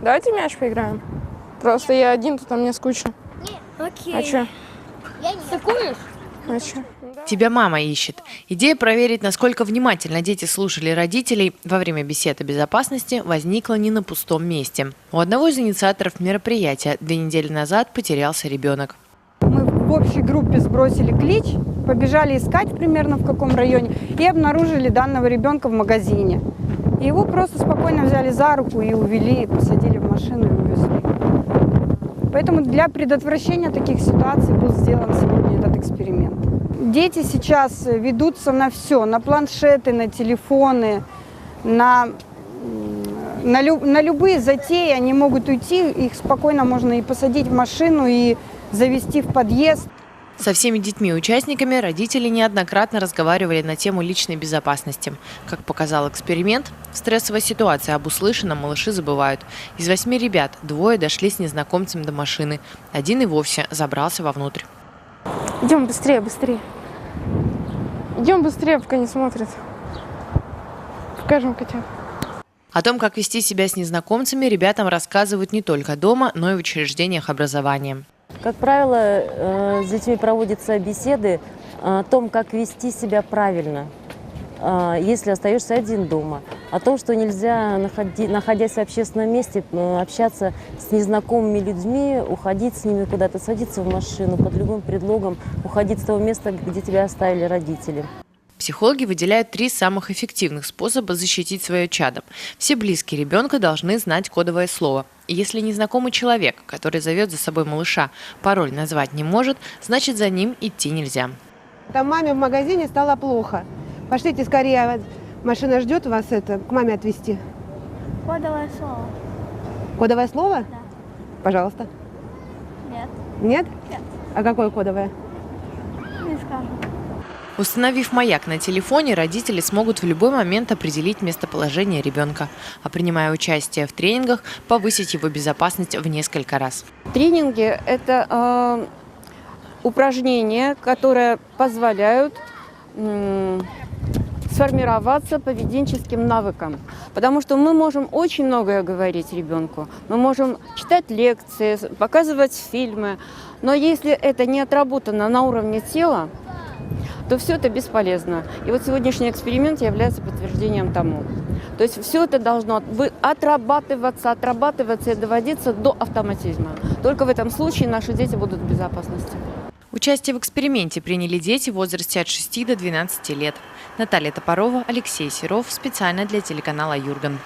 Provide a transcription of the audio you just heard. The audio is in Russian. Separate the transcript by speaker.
Speaker 1: Давайте мяч поиграем. Просто я один, тут, а мне скучно.
Speaker 2: Окей.
Speaker 1: А чё?
Speaker 2: Я не стыкуешь?
Speaker 1: А чё?
Speaker 3: Тебя мама ищет. Идея проверить, насколько внимательно дети слушали родителей во время бесед о безопасности, возникла не на пустом месте. У одного из инициаторов мероприятия 2 недели назад потерялся ребенок.
Speaker 4: Мы в общей группе сбросили клич, побежали искать примерно в каком районе и обнаружили данного ребенка в магазине. И его просто спокойно взяли за руку и увели, посадили в машину и увезли. Поэтому для предотвращения таких ситуаций был сделан сегодня этот эксперимент. Дети сейчас ведутся на все, на планшеты, на телефоны, на любые затеи. Они могут уйти, их спокойно можно и посадить в машину, и завести в подъезд.
Speaker 3: Со всеми детьми-участниками родители неоднократно разговаривали на тему личной безопасности. Как показал эксперимент, в стрессовой ситуации об услышанном малыши забывают. Из 8 ребят 2 дошли с незнакомцем до машины. 1 и вовсе забрался вовнутрь.
Speaker 1: Идем быстрее, быстрее. Идем быстрее, пока не смотрят. Покажем котят.
Speaker 3: О том, как вести себя с незнакомцами, ребятам рассказывают не только дома, но и в учреждениях образования.
Speaker 5: Как правило, с детьми проводятся беседы о том, как вести себя правильно, если остаешься один дома. О том, что нельзя, находясь в общественном месте, общаться с незнакомыми людьми, уходить с ними куда-то, садиться в машину под любым предлогом, уходить с того места, где тебя оставили родители.
Speaker 3: Психологи выделяют 3 самых эффективных способа защитить свое чадо. Все близкие ребенка должны знать кодовое слово. И если незнакомый человек, который зовет за собой малыша, пароль назвать не может, значит, за ним идти нельзя.
Speaker 6: Там маме в магазине стало плохо. Пошлите скорее, машина ждет вас к маме отвезти.
Speaker 2: Кодовое слово.
Speaker 6: Кодовое слово?
Speaker 2: Да.
Speaker 6: Пожалуйста.
Speaker 2: Нет.
Speaker 6: Нет?
Speaker 2: Нет.
Speaker 6: А какое кодовое?
Speaker 2: Не скажу.
Speaker 3: Установив маяк на телефоне, родители смогут в любой момент определить местоположение ребенка, а принимая участие в тренингах, повысить его безопасность в несколько раз.
Speaker 4: Тренинги – это упражнения, которые позволяют сформироваться поведенческим навыкам. Потому что мы можем очень многое говорить ребенку, мы можем читать лекции, показывать фильмы, но если это не отработано на уровне тела, то все это бесполезно. И вот сегодняшний эксперимент является подтверждением тому. То есть все это должно отрабатываться и доводиться до автоматизма. Только в этом случае наши дети будут в безопасности.
Speaker 3: Участие в эксперименте приняли дети в возрасте от 6 до 12 лет. Наталья Топорова, Алексей Серов. Специально для телеканала «Юрган».